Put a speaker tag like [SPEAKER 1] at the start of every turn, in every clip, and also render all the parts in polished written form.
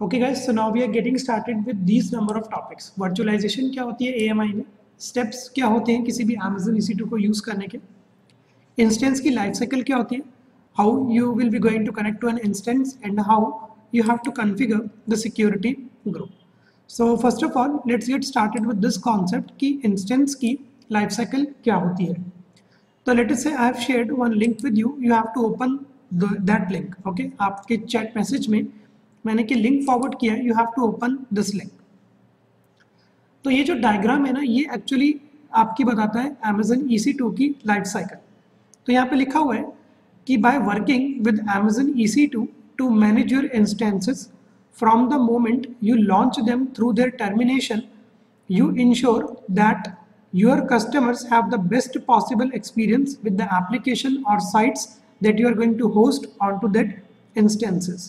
[SPEAKER 1] Okay guys, so now we are getting started with these number of topics. Virtualization क्या होती है AMI में, steps क्या होते हैं किसी भी Amazon EC2 को यूज़ करने के, instance की life cycle क्या होती है, how you will be going to connect to an instance and how you have to configure the security group. So first of all, let's get started with this concept कि instance की life cycle क्या होती है. So let us say I have shared one link with you. You have to open that link. Okay, आपके chat message में मैंने कि link forward किया है. You have to open this link. तो ये जो डायग्राम है ना, ये एक्चुअली आपकी बताता है Amazon EC2 की लाइफ साइकिल. तो यहाँ पे लिखा हुआ है कि by working with Amazon EC2 to manage your instances from the moment you launch them through their termination, you ensure that your customers have the best possible experience with the application or sites that you are going to host onto that instances.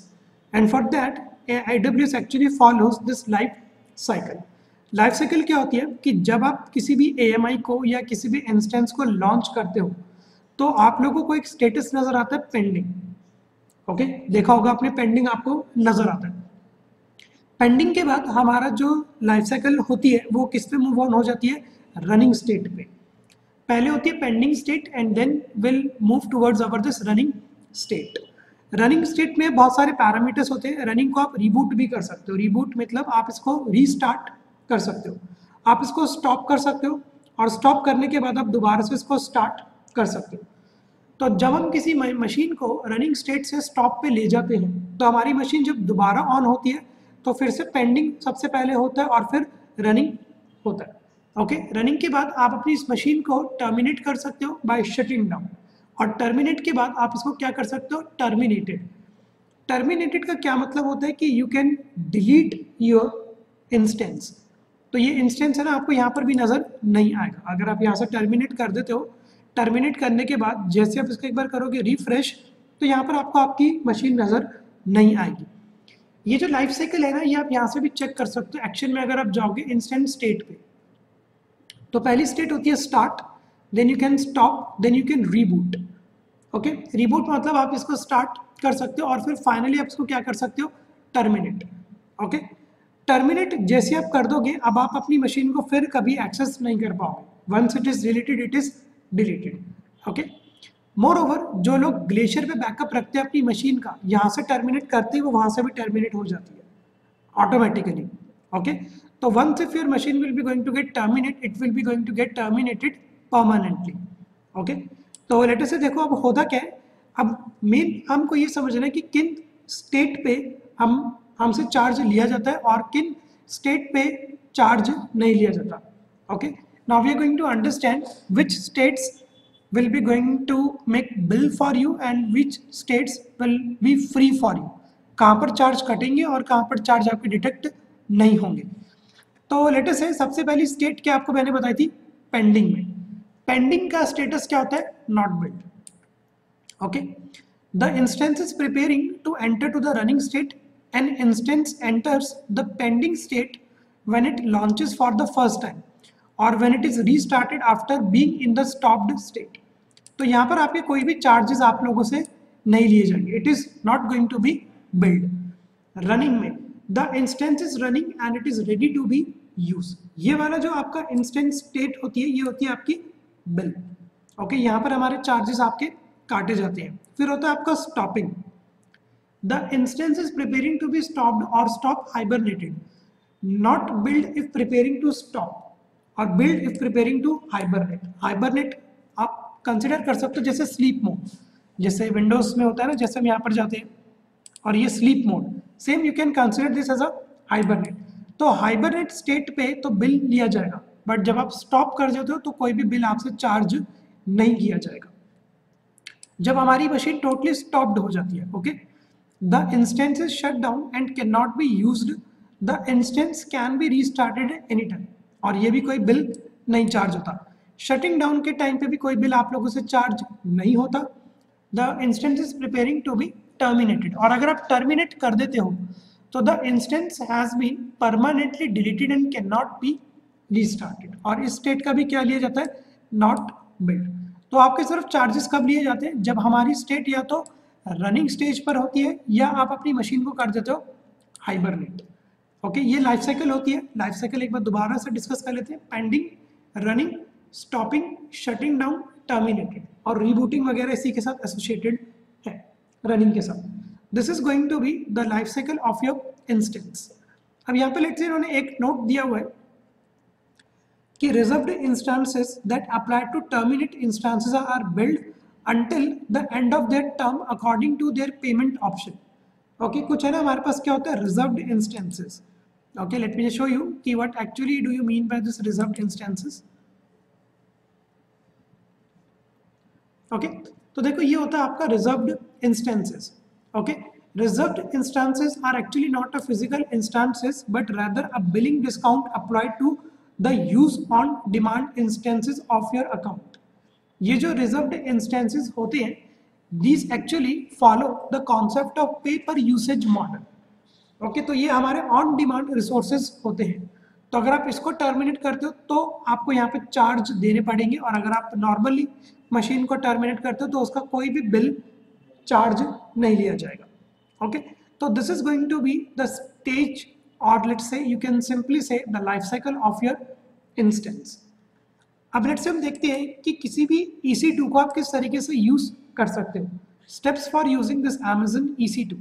[SPEAKER 1] And for that, AWS actually follows this life cycle. Life cycle क्या होती है कि जब आप किसी भी AMI को या किसी भी इंस्टेंस को लॉन्च करते हो तो आप लोगों को एक स्टेटस नजर आता है पेंडिंग. ओके, देखा होगा आपने, पेंडिंग आपको नजर आता है. पेंडिंग के बाद हमारा जो लाइफ साइकिल होती है वो किस पे मूव ऑन हो जाती है, रनिंग स्टेट पे. पहले होती है pending state and then will move towards our this running state. Running state में बहुत सारे पैरामीटर्स होते हैं. रनिंग को आप रिबूट भी कर सकते हो. रिबूट मतलब आप इसको रीस्टार्ट कर सकते हो, आप इसको स्टॉप कर सकते हो और स्टॉप करने के बाद आप दोबारा से इसको स्टार्ट कर सकते हो. तो जब हम किसी मशीन को रनिंग स्टेट से स्टॉप पे ले जाते हैं तो हमारी मशीन जब दोबारा ऑन होती है तो फिर से पेंडिंग सबसे पहले होता है और फिर रनिंग होता है. ओके, रनिंग के बाद आप अपनी इस मशीन को टर्मिनेट कर सकते हो बाय शटिंग डाउन. और टर्मिनेट के बाद आप इसको क्या कर सकते हो, टर्मिनेटेड. टर्मिनेटेड का क्या मतलब होता है कि you can delete your instance. तो ये इंस्टेंस है ना, आपको यहाँ पर भी नज़र नहीं आएगा. अगर आप यहाँ से टर्मिनेट कर देते हो, टर्मिनेट करने के बाद जैसे आप इसको एक बार करोगे रिफ्रेश, तो यहाँ पर आपको आपकी मशीन नज़र नहीं आएगी. ये जो लाइफ साइकिल है ना, ये आप यहाँ से भी चेक कर सकते हो. एक्शन में अगर आप जाओगे इंस्टेंट स्टेट पे, तो पहली स्टेट होती है start, then you can stop, then you can reboot. Okay, reboot मतलब आप इसको स्टार्ट कर सकते हो और फिर फाइनली आप इसको क्या कर सकते हो, टर्मिनेट. ओके, टर्मिनेट जैसे आप कर दोगे, अब आप अपनी मशीन को फिर कभी एक्सेस नहीं कर पाओगे. Once it is deleted, it is deleted. Okay, moreover जो लोग ग्लेशियर पे बैकअप रखते हैं अपनी मशीन का, यहाँ से टर्मिनेट करते हैं वो वहाँ से भी टर्मिनेट हो जाती है ऑटोमेटिकली. ओके, तो once if your machine will be going to get terminate, it will be going to get terminated permanently. Okay, तो लेटर से देखो अब होता क्या है. अब मेन हमको ये समझना है कि किन स्टेट पे हमसे चार्ज लिया जाता है और किन स्टेट पे चार्ज नहीं लिया जाता. Okay, now we are going to understand which states will be going to make bill for you and which states will be free for you. कहाँ पर चार्ज कटेंगे और कहाँ पर चार्ज आपके डिटेक्ट नहीं होंगे. तो लेटर से सबसे पहली स्टेट क्या आपको मैंने बताई थी, पेंडिंग में. पेंडिंग का स्टेटस क्या होता है, not billed. Okay, the instance is preparing to enter to the running state. An instance enters the pending state when it launches for the first time और when it is restarted after being in the stopped state. तो यहाँ पर आपके कोई भी charges आप लोगों से नहीं लिए जाएंगे. It is not going to be billed. Running में the instance is running and it is ready to be use. ये वाला जो आपका इंस्टेंस स्टेट होती है, ये होती है आपकी बिल. ओके, यहाँ पर हमारे चार्जेस आपके काटे जाते हैं. फिर होता है आपका stopping. The instance is preparing to be stopped और stop hibernated. Not billed if preparing to stop और billed if preparing to hibernate. Hibernate आप कंसिडर कर सकते हो जैसे स्लीप मोड, जैसे विंडोज में होता है ना, जैसे हम यहाँ पर जाते हैं और ये sleep mode, same you can consider this as a hibernate. तो हाइबरनेट स्टेट पे तो बिल लिया जाएगा, बट जब आप स्टॉप कर जाते हो तो कोई भी बिल आपसे चार्ज नहीं किया जाएगा. जब हमारी मशीन टोटली स्टॉप्ड हो जाती है, okay, the instance is shut down and can not be used. The instance can be restarted any time और ये भी कोई बिल नहीं चार्ज होता. शटिंग डाउन के टाइम पे भी कोई बिल आप लोगों से चार्ज नहीं होता. The instance is preparing to be terminated और अगर आप टर्मिनेट कर देते हो तो the instance has been permanently deleted and can not be restarted. और इस स्टेट का भी क्या लिया जाता है, नॉट बिल्ड. तो आपके सिर्फ चार्जेस कब लिए जाते हैं, जब हमारी स्टेट या तो रनिंग स्टेज पर होती है या आप अपनी मशीन को कर देते हो हाइबरनेट। ओके, ये लाइफ साइकिल होती है। लाइफ साइकिल एक बार दोबारा से डिस्कस कर लेते हैं। Pending, running, stopping, shutting down, terminated, और रीबूटिंग वगैरह इसी के साथ एसोसिएटेड है, रनिंग के साथ। This is going to be the life cycle of your instance. अब यहाँ पे लेट्स से इन्होंने एक नोट दिया हुआ है कि reserved instances that apply to terminate instances are billed until the end of their term according to their payment option. Okay, कुछ है ना हमारे पास क्या होता है, reserved instances. Okay, let me just show you कि what actually do you mean by this reserved instances. Okay, तो देखो ये होता है आपका reserved instances. Okay, reserved instances are actually not a physical instances but rather a billing discount applied to the use on demand instances of your account. ये जो reserved instances होते हैं, these actually follow the concept of पे पर usage model. Okay, तो ये हमारे on demand resources होते हैं। तो अगर आप इसको टर्मिनेट करते हो तो आपको यहाँ पे चार्ज देने पड़ेंगे, और अगर आप नॉर्मली मशीन को टर्मिनेट करते हो तो उसका कोई भी बिल चार्ज नहीं लिया जाएगा। ओके, तो this is going to be the stage, और let's say you can simply say the life cycle of your instance. अब लेट्स से हम देखते हैं कि किसी भी EC2 को आप किस तरीके से यूज कर सकते हो। Steps for using this Amazon EC2।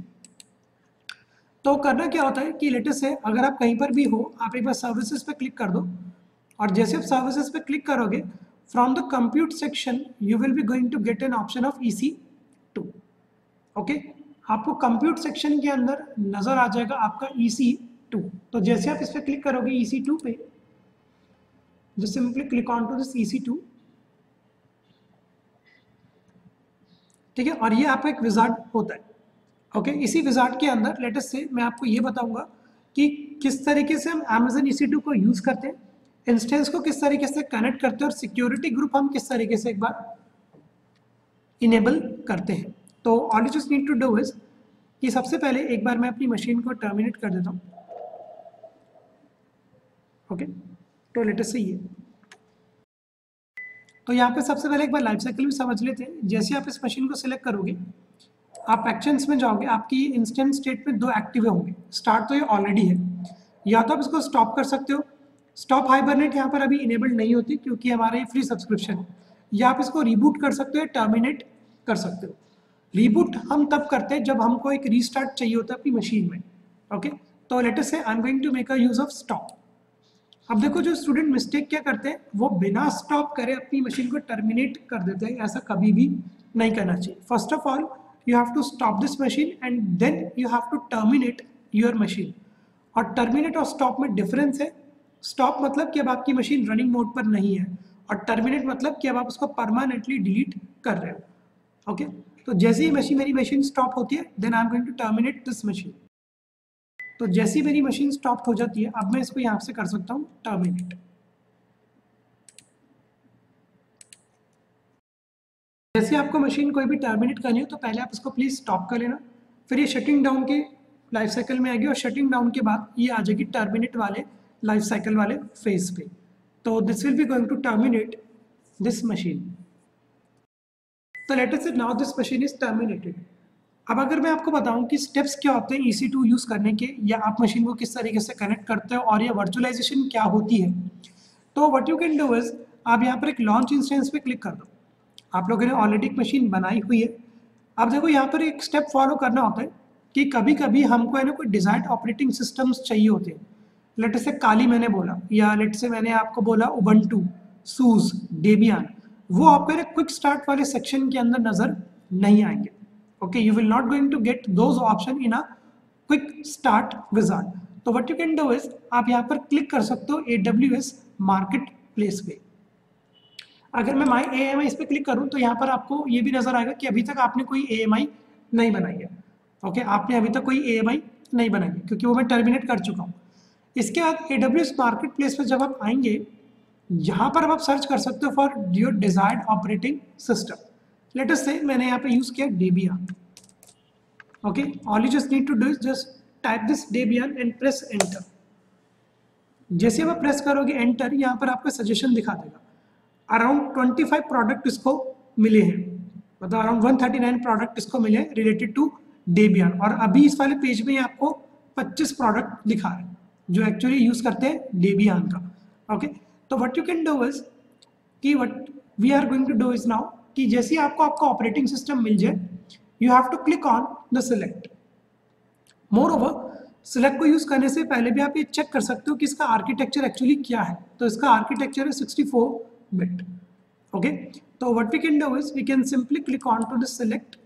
[SPEAKER 1] तो करना क्या होता है कि लेट्स से अगर आप कहीं पर भी हो, आप एक बार सर्विसेज पे क्लिक कर दो, और जैसे आप सर्विसेज पे क्लिक करोगे, from the compute section you will be going to get an option of EC2। Okay, आपको कंप्यूट सेक्शन के अंदर नजर आ जाएगा आपका EC2। तो जैसे आप इस पर क्लिक करोगे EC2 पे, just simply click on to this EC2। ठीक है, और ये आपका एक विजार्ड होता है। ओके, इसी विजार्ड के अंदर लेटेस्ट से मैं आपको ये बताऊंगा कि किस तरीके से हम Amazon EC2 को यूज करते हैं, इंस्टेंस को किस तरीके से कनेक्ट करते हैं, और सिक्योरिटी ग्रुप हम किस तरीके से एक बार इनेबल करते हैं। तो all you just need to do is कि सबसे पहले एक बार मैं अपनी मशीन को टर्मिनेट कर देता हूँ। ओके, तो लेटेस्ट से ये, तो यहाँ पे सबसे पहले एक बार लाइफ साइकिल भी समझ लेते हैं। जैसे आप इस मशीन को सिलेक्ट करोगे, आप एक्शंस में जाओगे, आपकी इंस्टेंट स्टेट में 2 एक्टिव होंगे। स्टार्ट तो ये ऑलरेडी है, या तो आप इसको स्टॉप कर सकते हो। स्टॉप हाइबरनेट यहाँ पर अभी इनेबल्ड नहीं होती क्योंकि हमारा ये फ्री सब्सक्रिप्शन है। या आप इसको रिबूट कर सकते हो, टर्मिनेट कर सकते हो। रिबूट हम तब करते हैं जब हमको एक रीस्टार्ट चाहिए होता है अपनी मशीन में। ओके, तो let us say I am going to make a use of stop. अब देखो जो स्टूडेंट मिस्टेक क्या करते हैं, वो बिना स्टॉप करे अपनी मशीन को टर्मिनेट कर देते हैं। ऐसा कभी भी नहीं करना चाहिए। First of all you have to stop this machine and then you have to terminate your machine. और टर्मिनेट और स्टॉप में डिफरेंस है। स्टॉप मतलब कि अब आपकी मशीन रनिंग मोड पर नहीं है, और टर्मिनेट मतलब कि अब आप उसको परमानेंटली डिलीट कर रहे हो। ओके, तो जैसे ही मेरी मशीन स्टॉप होती है, then I am going to terminate this machine. तो जैसी मेरी मशीन स्टॉप हो जाती है, अब मैं इसको यहाँ से कर सकता हूँ टर्मिनेट। जैसे आपको मशीन कोई भी टर्मिनेट करनी हो तो पहले आप इसको प्लीज स्टॉप कर लेना, फिर ये शटिंग डाउन के लाइफ साइकिल में आएगी, और शटिंग डाउन के बाद ये आ जाएगी टर्मिनेट वाले लाइफ साइकिल वाले फेज पे। तो this will be going to terminate this machine. तो let us say now this machine is terminated. अब अगर मैं आपको बताऊं कि स्टेप्स क्या होते हैं EC2 यूज करने के, या आप मशीन को किस तरीके से कनेक्ट करते हो, और ये वर्चुअलाइजेशन क्या होती है, तो what you can do is आप यहाँ पर एक लॉन्च इंस्टेंस पे क्लिक कर दो। आप लोगों ने ऑलरेडी एक मशीन बनाई हुई है। अब देखो यहाँ पर एक स्टेप फॉलो करना होता है कि कभी कभी हमको है ना कोई डिजायर्ड ऑपरेटिंग सिस्टम्स चाहिए होते हैं। लेट से काली मैंने बोला, या लेट से मैंने आपको बोला उबंटू, सूज, डेबियन, वो आपको ना क्विक स्टार्ट वाले सेक्शन के अंदर नजर नहीं आएंगे। Okay, you will not going to get those option in a quick start wizard. तो what you can do is आप यहाँ पर क्लिक कर सकते हो AWS मार्केट प्लेस पे। अगर मैं माई AMI इस पर क्लिक करूँ तो यहाँ पर आपको ये भी नजर आएगा कि अभी तक आपने कोई AMI नहीं बनाई है। ओके, आपने अभी तक कोई AMI नहीं बनाई है क्योंकि वो मैं टर्मिनेट कर चुका हूँ। इसके बाद AWS मार्केट प्लेस पर जब आप आएंगे, यहाँ पर अब आप सर्च कर सकते हो for your desired operating system. Let us say मैंने यहाँ पे यूज किया Debian. Okay, all you just need to do is just type this Debian and press enter. जैसे आप प्रेस करोगे एंटर, यहाँ पर आपको सजेशन दिखा देगा। अराउंड 25 प्रोडक्ट इसको मिले हैं, मतलब अराउंड 139 प्रोडक्ट इसको मिले रिलेटेड टू डेबियन। और अभी इस वाले पेज में आपको 25 प्रोडक्ट दिखा रहे हैं जो एक्चुअली यूज करते हैं डेबियन का। ओके, तो what you can do is कि what we are going to do is now कि जैसे ही आपको आपका ऑपरेटिंग सिस्टम मिल जाए, you have to click on the select. Moreover, select को यूज करने से पहले भी आप ये चेक कर सकते हो कि इसका आर्किटेक्चर एक्चुअली क्या है। तो इसका आर्किटेक्चर है 64 बिट। ओके, तो what we can do is we can simply click on to the select.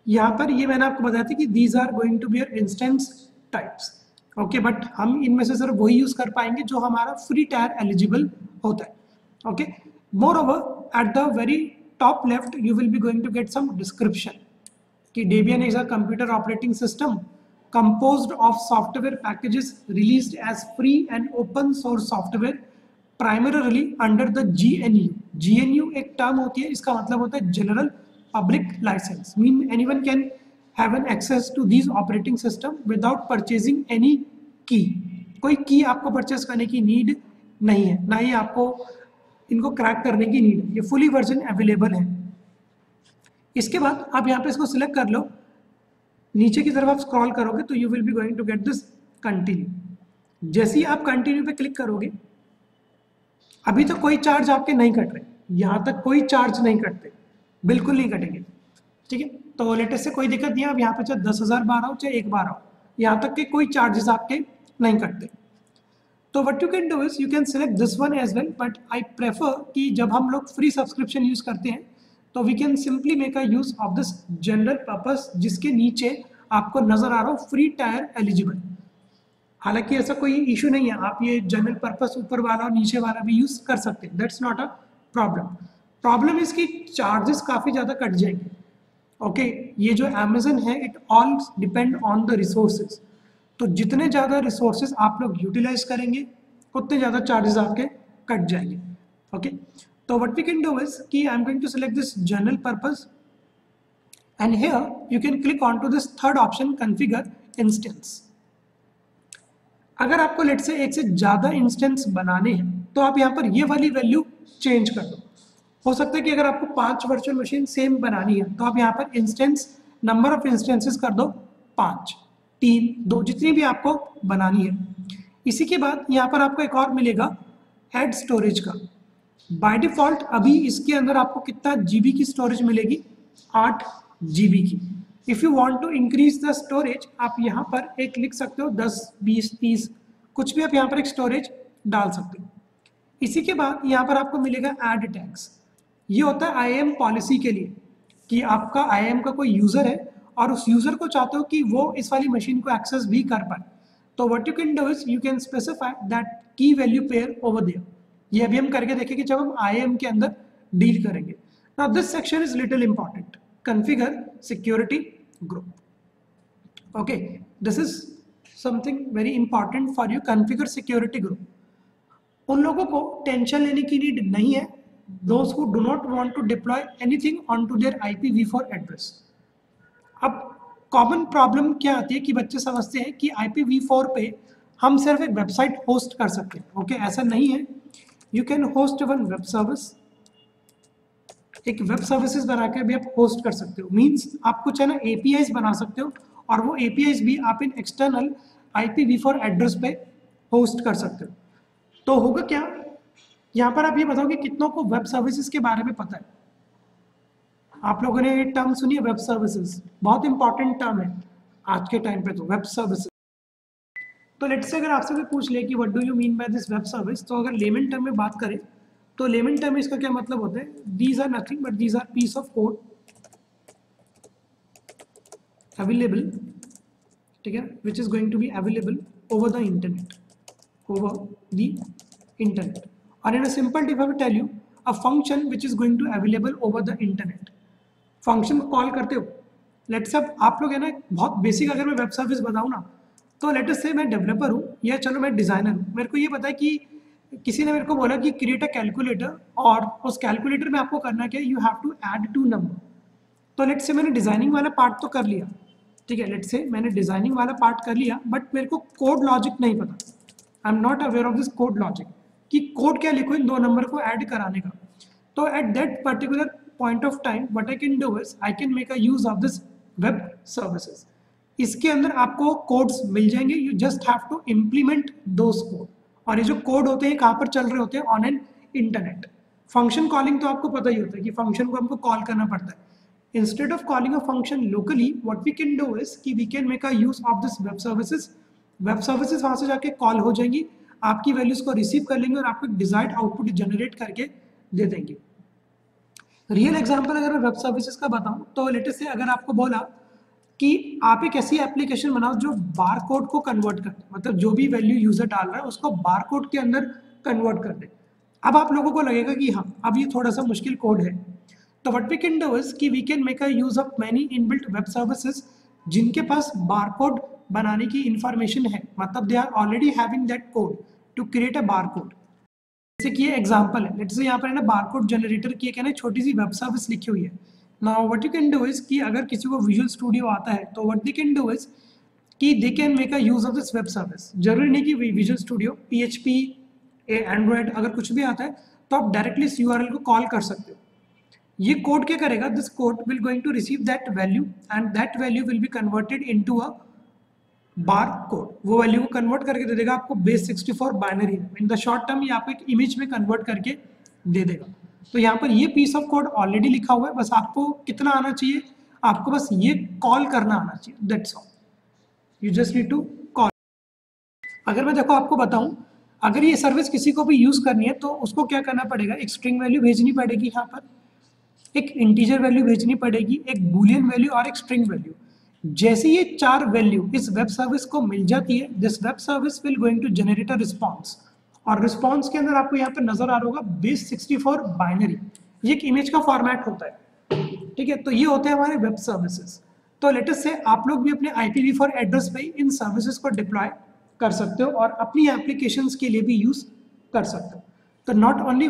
[SPEAKER 1] यहाँ पर ये मैंने आपको बताया था कि these are going to be your instance types. Okay, but हम इनमें से सिर्फ वही यूज कर पाएंगे जो हमारा फ्री टायर एलिजिबल होता है। Okay, moreover at the very top left you will be going to get some description कि Debian is a computer operating system composed of software packages released as free and open source software primarily under the GNU। GNU एक term होती है, इसका मतलब होता है general public license, mean anyone can have an access to this operating system without purchasing any key. कोई की आपको परचेज करने की नीड नहीं है, ना ही आपको इनको क्रैक करने की नीड है, ये फुली वर्जन अवेलेबल है। इसके बाद आप यहाँ पे इसको सिलेक्ट कर लो, नीचे की तरफ आप स्क्रॉल करोगे तो you will be going to get this continue. जैसे ही आप कंटिन्यू पे क्लिक करोगे, अभी तो कोई चार्ज आपके नहीं कट रहे, यहाँ तक कोई चार्ज नहीं कटते, बिल्कुल नहीं कटेंगे। ठीक है, तो लेटेस्ट से कोई दिक्कत नहीं है, आप यहाँ पे चाहे 10,000 बार आओ चाहे 1 बार आओ, यहाँ तक के कोई चार्जेस आपके नहीं कटते। तो what you can do is you can select this one as well, but I prefer कि जब हम लोग फ्री सब्सक्रिप्शन यूज करते हैं तो we can simply make a use of this general purpose, जिसके नीचे आपको नजर आ रहा हो फ्री टायर एलिजिबल। हालांकि ऐसा कोई इशू नहीं है, आप ये जनरल पर्पस ऊपर वाला और नीचे वाला भी यूज कर सकते हैं, that's not a problem. Problem इसकी चार्जेस काफी ज्यादा कट जाएंगे। ओके, ये जो अमेजन है it all depend on the resources, तो जितने ज्यादा रिसोर्सेज आप लोग यूटिलाइज करेंगे उतने ज्यादा चार्जेस आपके कट जाएंगे। Okay, so what we can do is कि I'm going to select this general purpose and here you can click on to this third option configure instance। अगर आपको लेट से एक से ज़्यादा इंस्टेंस बनाने हैं तो आप यहाँ पर ये वाली वैल्यू चेंज कर दो। हो सकता है कि अगर आपको 5 वर्चुअल मशीन सेम बनानी है तो आप यहाँ पर इंस्टेंस नंबर ऑफ इंस्टेंसेस कर दो 5, 3, 2 जितनी भी आपको बनानी है। इसी के बाद यहाँ पर आपको एक और मिलेगा ऐड स्टोरेज का। बाय डिफॉल्ट अभी इसके अंदर आपको कितना जीबी की स्टोरेज मिलेगी, 8 जीबी की। If you want to increase the storage आप यहाँ पर एक लिख सकते हो 10, 20, 30 कुछ भी आप यहाँ पर एक स्टोरेज डाल सकते हो। इसी के बाद यहाँ पर आपको मिलेगा ऐड टैग्स। ये होता है IAM पॉलिसी के लिए कि आपका IAM का कोई यूजर है और उस यूजर को चाहते हो कि वो इस वाली मशीन को एक्सेस भी कर पाए। तो what you can do is you can specify that की वैल्यू पेयर ओवर देयर। ये अभी हम करके देखेंगे जब हम IAM के अंदर डील करेंगे। Now this section is little important, configure security group. Okay, this is something very important for you, configure security group. उन लोगों को टेंशन लेने की नीड नहीं है, those who do not want to deploy anything onto their IPv4 address. अब common problem क्या आती है कि बच्चे समझते हैं कि IPv4 पे हम सिर्फ एक वेबसाइट होस्ट कर सकते हैं। ओके, ऐसा नहीं है। You can host one web service, एक वेब सर्विसेज बना के भी आप होस्ट कर सकते हो। मीन्स आप कुछ है ना APIs बना सकते हो और वो APIs भी आप इन एक्सटर्नल IPv4 एड्रेस पे होस्ट कर सकते हो। तो होगा क्या, यहाँ पर आप ये बताओ कि कितनों को वेब सर्विसेज के बारे में पता है। आप लोगों ने ये टर्म सुनी है वेब सर्विसेज, बहुत इंपॉर्टेंट टर्म है आज के टाइम पे तो वेब सर्विसेज। तो लेट्स से अगर आपसे भी पूछ ले कि what do you mean by this web service, तो अगर लेमन टर्म में बात करें तो लेमन टर्म में इसका क्या मतलब होता है, these are nothing but these are piece of code available, ठीक है, which is going to be available over the internet, over the internet. और in a simple if I tell you a function which is going to available over the internet, function को call करते हो। Let's say आप लोग है ना बहुत basic अगर मैं वेब सर्विस बताऊँ ना, तो लेट्स से मैं डेवलपर हूँ या चलो मैं डिज़ाइनर हूँ, मेरे को ये पता है कि किसी ने मेरे को बोला कि क्रिएट अ कैलकुलेटर और उस कैलकुलेटर में आपको करना क्या है, you have to add 2 number. तो लेट्स से मैंने डिज़ाइनिंग वाला पार्ट तो कर लिया, ठीक है, लेट्स से मैंने डिज़ाइनिंग वाला पार्ट कर लिया, बट मेरे को कोड लॉजिक नहीं पता, I am not aware of this code logic कि कोड क्या लिखो इन 2 नंबर को ऐड कराने का। तो at that particular point of time what I can do is I can make a use of this web services। इसके अंदर आपको कोड्स मिल जाएंगे, you just have to implement those code. और ये जो कोड होते हैं कहाँ पर चल रहे होते हैं, on an internet. Function calling तो आपको पता ही होता है कि फंक्शन को हमको कॉल करना पड़ता है। Instead of calling a function locally, what we can do is कि we can make a use of this web services. Web services वहाँ से जाके कॉल हो जाएंगी, आपकी वैल्यूज को रिसीव कर लेंगे और आपको डिजायर्ड आउटपुट जनरेट करके दे देंगे। रियल एग्जांपल अगर मैं वेब सर्विसेज का बताऊं तो लेटेस्ट से अगर आपको बोला कि आप एक ऐसी एप्लीकेशन बनाओ जो बार कोड को कन्वर्ट कर दे, मतलब जो भी वैल्यू यूजर डाल रहा है उसको बार कोड के अंदर कन्वर्ट कर दे। अब आप लोगों को लगेगा कि हाँ अब ये थोड़ा सा मुश्किल कोड है, तो what we can do is कि we can make a use of many inbuilt web services जिनके पास बार कोड बनाने की इंफॉर्मेशन है, मतलब they are already having that code to create a bar code. जैसे कि ये एग्जांपल है, लेट्स से यहाँ पर है ना बारकोड जनरेटर की एक है ना छोटी सी वेब सर्विस लिखी हुई है। Now what you can do is कि अगर किसी को विजुअल स्टूडियो आता है तो what they can do is कि they can make a use of this web service. जरूरी नहीं कि विजुअल स्टूडियो, पीएचपी, एंड्रॉयड अगर कुछ भी आता है तो आप डायरेक्टली इस यूआरएल को कॉल कर सकते हो। ये कोड क्या करेगा, this code will going to receive that value and that value will be converted into a bar code. वो वैल्यू को कन्वर्ट करके दे देगा आपको बेस 64 बाइनरी में। इन द शॉर्ट टर्म ये आपको एक इमेज में कन्वर्ट करके दे देगा। तो यहाँ पर ये पीस ऑफ कोड ऑलरेडी लिखा हुआ है, बस आपको कितना आना चाहिए, आपको बस ये कॉल करना आना चाहिए, that's all. You just need to call. अगर मैं देखो आपको बताऊं, अगर ये सर्विस किसी को भी यूज करनी है तो उसको क्या करना पड़ेगा, एक स्ट्रिंग वैल्यू भेजनी पड़ेगी, यहाँ पर एक इंटीजर वैल्यू भेजनी पड़ेगी, एक बूलियन वैल्यू और एक स्ट्रिंग वैल्यू। जैसे ये चार वैल्यू इस वेब सर्विस को मिल जाती है, this web service will going to generate a response. और रिस्पॉन्स के अंदर आपको यहाँ पर नजर आ रहा होगा बेस 64 बाइनरी, ये एक इमेज का फॉर्मेट होता है, ठीक है। तो ये होते हैं हमारे वेब सर्विसेज। तो लेटेस्ट से आप लोग भी अपने IPv4 एड्रेस पे इन सर्विसेज को डिप्लॉय कर सकते हो और अपनी एप्लीकेशंस के लिए भी यूज कर सकते हो। तो not only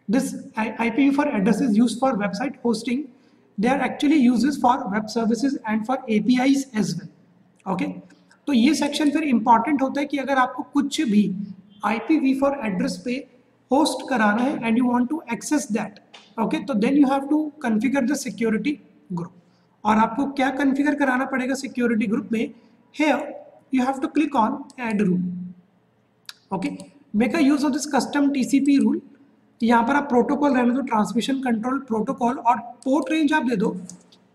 [SPEAKER 1] this IPv4 address is used for website hosting, they are actually uses for web services and for APIs as well, okay। तो ये सेक्शन फिर इंपॉर्टेंट होता है कि अगर आपको कुछ भी IPv4 एड्रेस पे होस्ट कराना है and you want to access that, okay, तो then you have to configure the security group. और आपको क्या कॉन्फ़िगर कराना पड़ेगा सिक्योरिटी ग्रुप में, here you have to click on add rule, okay. Make a use of this custom TCP rule. यहाँ पर आप प्रोटोकॉल रहने दो, ट्रांसमिशन कंट्रोल प्रोटोकॉल, और पोर्ट रेंज आप दे दो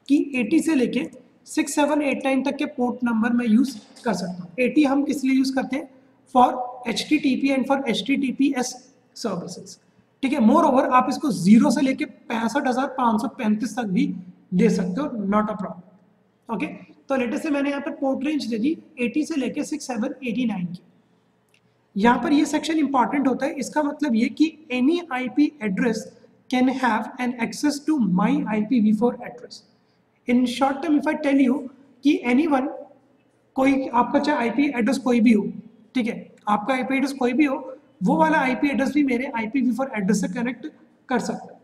[SPEAKER 1] कि 80 से लेके 6789 तक के पोर्ट नंबर मैं यूज कर सकता हूँ। 80 हम किस लिए यूज करते हैं, for HTTP and for HTTPS services, ठीक है। मोर ओवर आप इसको 0 से लेके 65,535 तक भी दे सकते हो, नॉट अ प्रॉब्लम, ओके। तो लेटेस्ट से मैंने यहाँ पर पोर्ट रेंज दे दी 80 से लेके 6789 की। यहाँ पर ये सेक्शन इंपॉर्टेंट होता है, इसका मतलब ये कि any IP address can have an access to my IPv4 address. In short term if I tell you कि एनीवन, कोई आपका चाहे IP एड्रेस कोई भी हो, ठीक है, आपका IP एड्रेस कोई भी हो, वो वाला IP एड्रेस भी मेरे IPv4 एड्रेस से कनेक्ट कर सकता है।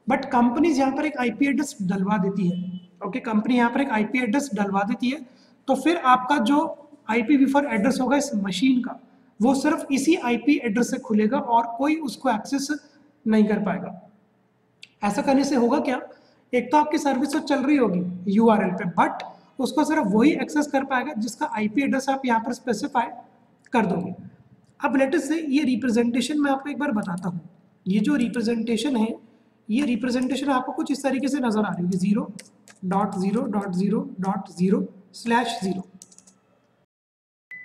[SPEAKER 1] बट कंपनीज यहाँ पर एक IP एड्रेस डलवा देती है, ओके, कंपनी यहाँ पर एक IP एड्रेस डलवा देती है, तो फिर आपका जो IPv4 एड्रेस होगा इस मशीन का, वो सिर्फ इसी IP एड्रेस से खुलेगा और कोई उसको एक्सेस नहीं कर पाएगा। ऐसा करने से होगा क्या, एक तो आपकी सर्विस तो चल रही होगी URL पे, बट उसको सिर्फ वही एक्सेस कर पाएगा जिसका IP एड्रेस आप यहाँ पर स्पेसिफाई कर दोगे। अब लेटेस्ट से ये रिप्रेजेंटेशन मैं आपको एक बार बताता हूँ। ये जो रिप्रेजेंटेशन है, ये रिप्रेजेंटेशन आपको कुछ इस तरीके से नजर आ रही होगी, 0.0.0.0/0।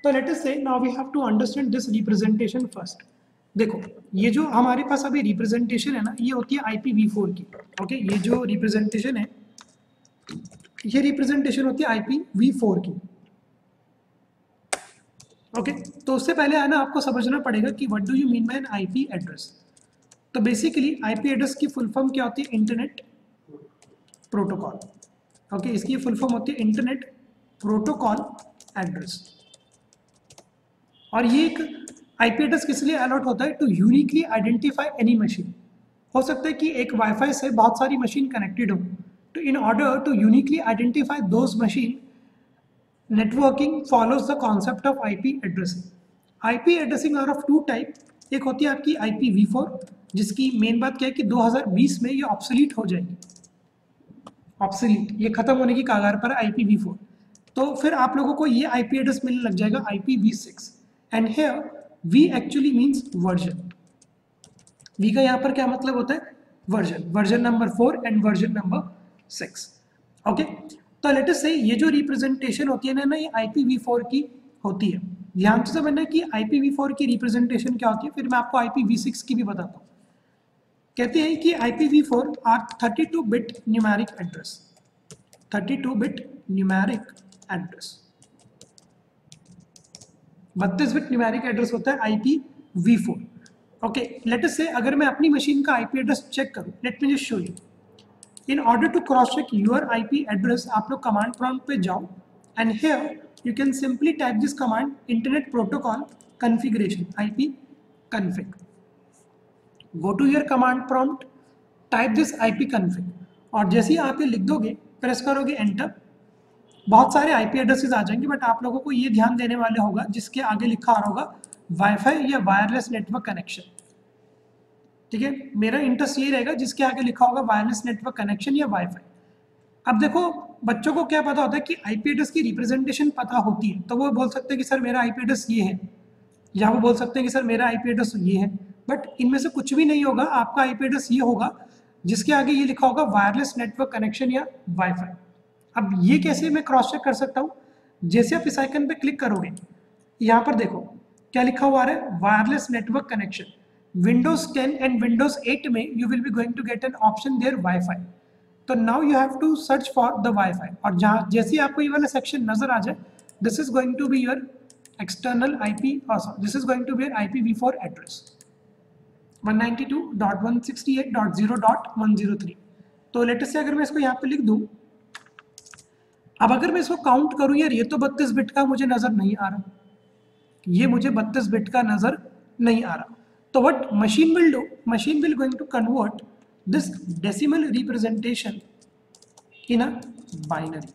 [SPEAKER 1] तो let us say now we have to understand this representation first. देखो ये जो हमारे पास अभी रिप्रेजेंटेशन है ना, ये होती है IPv4 की, ओके। ये जो रिप्रेजेंटेशन है, ये रिप्रेजेंटेशन होती है IPv4 की, ओके। तो उससे पहले है ना आपको समझना पड़ेगा कि what do you mean by an IP address. तो बेसिकली IP एड्रेस की फुल फॉर्म क्या होती है, इंटरनेट प्रोटोकॉल, ओके। इसकी फुल फॉर्म होती है इंटरनेट प्रोटोकॉल एड्रेस। और ये एक IP एड्रेस किस लिए अलॉट होता है, to uniquely identify any machine. हो सकता है कि एक वाईफाई से बहुत सारी मशीन कनेक्टेड हो, तो in order to uniquely identify those machine, networking follows the concept of IP addressing. IP addressing are of two type, एक होती है आपकी IPv4, जिसकी मेन बात क्या है कि 2020 में ये ऑब्सोलीट हो जाएगी, ऑब्सोलीट, ये खत्म होने की कगार पर IPv4। तो तो फिर आप लोगों को ये आईपी एड्रेस मिलने लग जाएगा IPv6 and here V actually means version. V का यहाँ पर क्या मतलब होता है? Version number 4 and version number 6। Okay, तो लेट अस से ये जो रिप्रेजेंटेशन होती है ना, ये IPv4 की होती है। ध्यान से समझना कि IPv4 की रिप्रेजेंटेशन क्या होती है, फिर मैं आपको IPv6 की भी बताता हूँ। कहते हैं कि IPv4 are 32 bit numeric address, 32 bit numeric address, 32 bit numeric address होता है IPv4। ओके, लेट अस से अगर मैं अपनी मशीन का IP एड्रेस चेक करूं, let me just show you. In order to cross check your IP address, आप लोग कमांड प्रॉम्प्ट पे जाओ and here you can simply type this command internet protocol configuration IP config. Go to your command prompt, type this IP config और जैसे ही आप ये लिख दोगे, प्रेस करोगे एंटर, बहुत सारे IP एड्रेसेस आ जाएंगे, बट आप लोगों को ये ध्यान देने वाले होगा जिसके आगे लिखा आ रहा होगा वाईफाई या वायरलेस नेटवर्क कनेक्शन। ठीक है, मेरा इंटरेस्ट ये रहेगा जिसके आगे लिखा होगा वायरलेस नेटवर्क कनेक्शन या वाईफाई। अब देखो बच्चों को क्या पता होता है कि आईपी एड्रेस की रिप्रेजेंटेशन पता होती है, तो वो बोल सकते हैं कि सर मेरा आईपी एड्रेस ये है, या वो बोल सकते हैं कि सर मेरा आईपी एड्रेस ये है, बट इनमें से कुछ भी नहीं होगा। आपका आईपी एड्रेस ये होगा जिसके आगे ये लिखा होगा वायरलेस नेटवर्क कनेक्शन या वाईफाई। अब ये कैसे मैं क्रॉस चेक कर सकता हूँ? जैसे आप इस आइकन पे क्लिक करोगे, यहाँ पर देखो क्या लिखा हुआ है, wireless network connection. Windows 10 and Windows 8 में you will be going to get an option there wifi, तो now you have to search for the wifi. और जहाँ जैसे आपको ये वाला सेक्शन नजर आ जाए, this is going to be your external IP, this is going to be your IPv4 address 192.168.0.103। तो लेटेस्ट से अगर मैं इसको यहाँ पे लिख दूं, अब अगर मैं इसको काउंट करूं, यार ये तो 32 बिट का मुझे नजर नहीं आ रहा, ये मुझे 32 बिट का नजर नहीं आ रहा। तो what machine will do, machine will going to convert this decimal representation in a binary।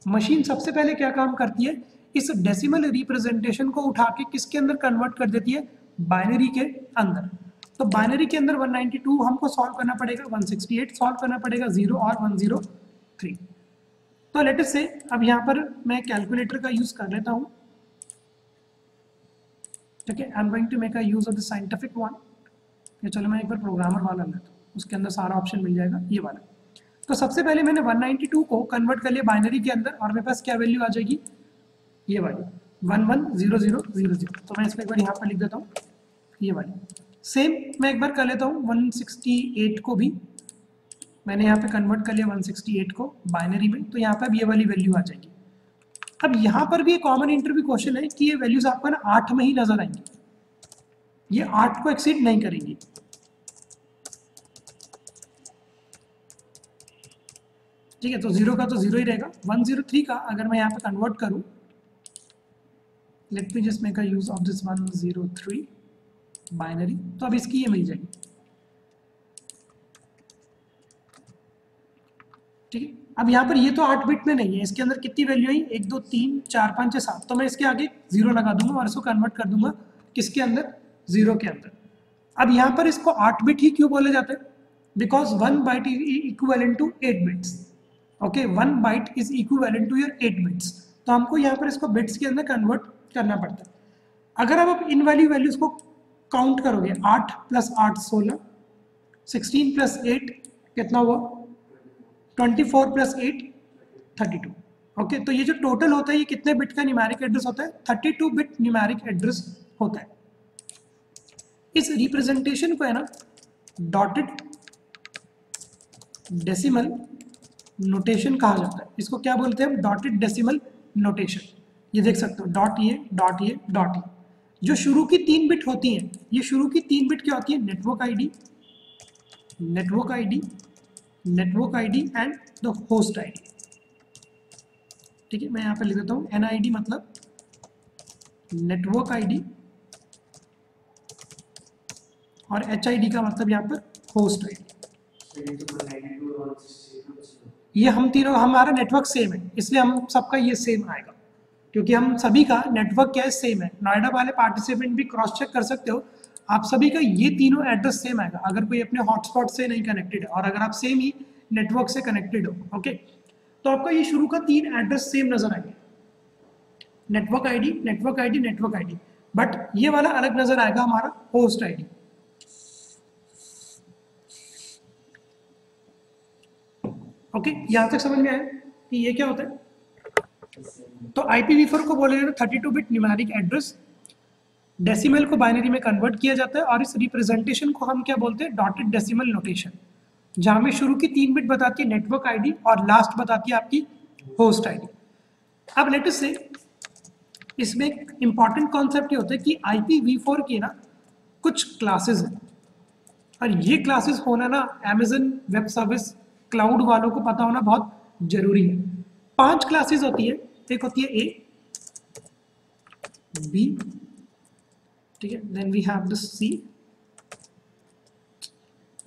[SPEAKER 1] मशीन सबसे पहले क्या काम करती है, इस डेसिमल रिप्रेजेंटेशन को उठा के किसके अंदर कन्वर्ट कर देती है, बाइनरी के अंदर। तो बाइनरी के अंदर 192 हमको सॉल्व करना पड़ेगा, 168 सॉल्व करना पड़ेगा, 0 और 103। तो लेट अस से अब यहाँ पर मैं कैलकुलेटर का यूज कर लेता हूँ। ठीक है, I am going to make a use of the scientific one. ये चलो मैं एक बार प्रोग्रामर वाला लेता हूँ, उसके अंदर सारा ऑप्शन मिल जाएगा, ये वाला। तो सबसे पहले मैंने 192 को कन्वर्ट कर लिया बाइनरी के अंदर, और मेरे पास क्या वैल्यू आ जाएगी, ये वाली 110000। तो मैं इसको एक बार यहाँ पर लिख देता हूँ, ये वाली। सेम मैं एक बार कर लेता हूँ 168 को भी मैंने यहाँ पे कन्वर्ट कर लिया 168 को बाइनरी में, तो यहाँ पे अब ये वाली वैल्यू आ जाएगी। अब यहाँ पर भी एक कॉमन इंटरव्यू क्वेश्चन है कि ये वैल्यूज आपको ना 8 में ही नजर आएंगी, ये 8 को एक्सीड नहीं करेंगी। ठीक है, तो 0 का तो 0 ही रहेगा। 103 का अगर मैं यहाँ पे कन्वर्ट करूँ, late me just make a use of this 103 binary, तो अब इसकी ये मिल जाएगी। ठीक है, अब यहाँ पर ये तो 8 बिट में नहीं है, इसके अंदर कितनी वैल्यू आई, 1 2 3 4 5 6 7, तो मैं इसके आगे 0 लगा दूंगा और इसको कन्वर्ट कर दूंगा किसके अंदर, 0 के अंदर। अब यहाँ पर इसको 8 बिट ही क्यों बोले जाते हैं, because 1 byte is equivalent to 8 bits. Okay, 1 byte is equivalent to your 8 bits, तो हमको यहाँ पर इसको बिट्स के अंदर कन्वर्ट करना पड़ता है। अगर आप इन वाली वैल्यूज को काउंट करोगे, 8 + 8 16, 16 + 8 कितना हुआ, 24 + 8 32। ओके, तो ये जो टोटल होता है ये कितने बिट का न्यूमेरिक एड्रेस होता है, 32 बिट न्यूमेरिक एड्रेस होता है। इस रिप्रेजेंटेशन को है ना डॉटेड डेसिमल नोटेशन कहा जाता है। इसको क्या बोलते हैं हम, डॉटेड डेसिमल नोटेशन। ये देख सकते हो, डॉट ये डॉट ये डॉट ये। जो शुरू की 3 बिट होती हैं, ये शुरू की 3 बिट क्या होती है, network ID, network ID, network ID and the host ID. ठीक है, मैं यहाँ पे लिख देता हूँ NID मतलब नेटवर्क आईडी, और HID का मतलब यहाँ पर होस्ट आईडी। ये हम तीनों, हमारा नेटवर्क सेम है, इसलिए हम सबका ये सेम आएगा, क्योंकि हम सभी का नेटवर्क क्या है, सेम है। नोएडा वाले पार्टिसिपेंट भी क्रॉस चेक कर सकते हो, आप सभी का ये तीनों एड्रेस सेम आएगा, अगर कोई अपने हॉटस्पॉट से नहीं कनेक्टेड है और अगर आप सेम ही नेटवर्क से कनेक्टेड हो। ओके, तो आपका ये शुरू का 3 एड्रेस सेम नजर आएंगे, network ID, network ID, network ID, but ये वाला अलग नजर आएगा हमारा होस्ट आईडी। ओके, यहां तक समझ में आया कि ये क्या होता है? तो IPv4 को बोले 32 बिट न्यूमेरिक एड्रेस, डेसिमल को बाइनरी में कन्वर्ट किया जाता है और इस रिप्रेजेंटेशन को हम क्या बोलते हैं? डॉटेड डेसिमल नोटेशन, जहां में शुरू की 3 बिट बताती है नेटवर्क आईडी और लास्ट बताती है आपकी होस्ट आईडी। अब लेट अस से इसमें एक इंपॉर्टेंट कॉन्सेप्ट ये होता है कि IPv4 की ना कुछ क्लासेस हैं, और ये क्लासेस होना ना अमेज़न वेब सर्विस क्लाउड वालों को पता होना बहुत जरूरी है। 5 क्लासेस होती है, एक होती है A, B, ठीक है, then we have this C,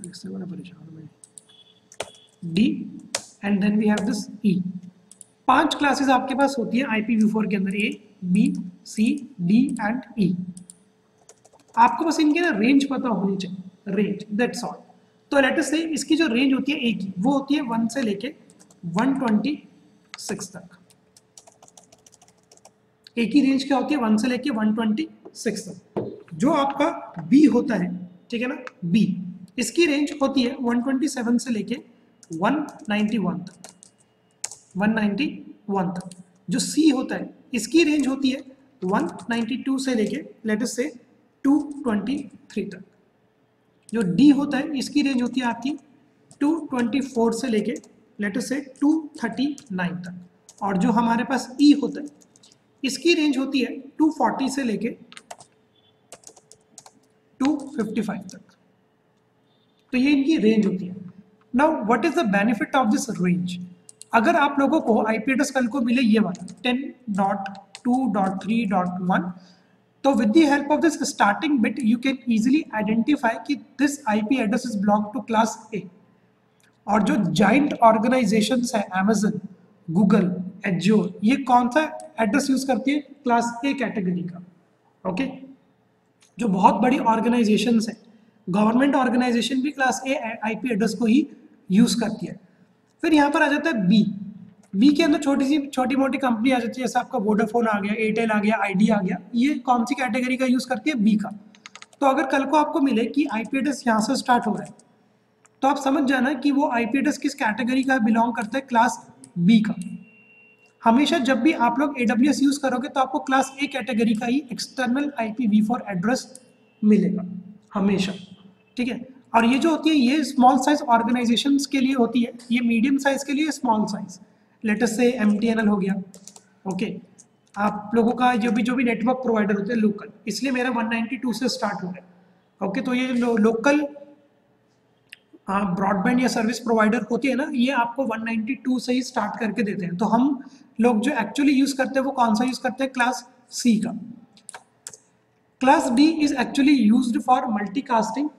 [SPEAKER 1] इससे बड़ा परेशान मैं, D, and then we have this E। 5 classes आपके पास होती है IPv4 के अंदर, A, B, C, D and E। आपको बस इनके ना रेंज पता होनी चाहिए, रेंज, दैट्स ऑल। तो लेट अस से इसकी जो रेंज होती है A की, वो होती है 1 से लेके 126 तक। A की रेंज क्या होती है? 1 से लेके 126 तक। जो आपका B होता है, ठीक है ना, B, इसकी रेंज होती है 127 से लेके 191 तक, 191 तक। जो C होता है, इसकी रेंज होती है 192 से लेके लेट अस से 223 तक। जो D होता है, इसकी रेंज होती है आपकी 224 से लेके लेट अस से 239 तक। और जो हमारे पास E होता है, इसकी रेंज होती है 240 से लेके 255 तक। तो ये इनकी रेंज होती है। Now what is the benefit of this range? अगर आप लोगों को IP एड्रेस कल को मिले ये वाला 10.2.3.1, तो with the help of this starting bit you can easily identify कि this IP address is belong to class A। और जो giant organizations है Amazon, Google, Azure, ये कौन सा एड्रेस यूज करती है? क्लास A कैटेगरी का। ओके, जो बहुत बड़ी ऑर्गेनाइजेशंस है, गवर्नमेंट ऑर्गेनाइजेशन भी क्लास A IP एड्रेस को ही यूज करती है। फिर यहाँ पर आ जाता है बी के अंदर छोटी मोटी कंपनी आ जाती है, जैसे आपका वोडाफोन आ गया, एयरटेल आ गया, आइडिया आ गया। ये कौन सी कैटेगरी का यूज करती है? बी का। तो अगर कल को आपको मिले कि IP एड्रेस यहाँ से स्टार्ट हो रहा है, तो आप समझ जाना कि वो IP एड्रेस किस कैटेगरी का बिलोंग करता है? क्लास बी का। हमेशा जब भी आप लोग AWS यूज करोगे तो आपको क्लास A कैटेगरी का ही एक्सटर्नल IPv4 एड्रेस मिलेगा हमेशा, ठीक है। और ये जो होती है, ये स्मॉल साइज ऑर्गेनाइजेशंस के लिए होती है, ये मीडियम साइज के लिए स्मॉल साइज, लेट अस से MTNL हो गया। ओके, आप लोगों का जो भी नेटवर्क प्रोवाइडर होते हैं लोकल, इसलिए मेरा 192 से स्टार्ट हो रहा है। ओके, तो ये लोकल ब्रॉडबैंड या सर्विस प्रोवाइडर होती है ना, ये आपको 192 से ही स्टार्ट करके देते हैं। तो हम लोग जो एक्चुअली यूज करते हैं वो कौन सा यूज करते हैं? क्लास C का। Class D is actually used for multicasting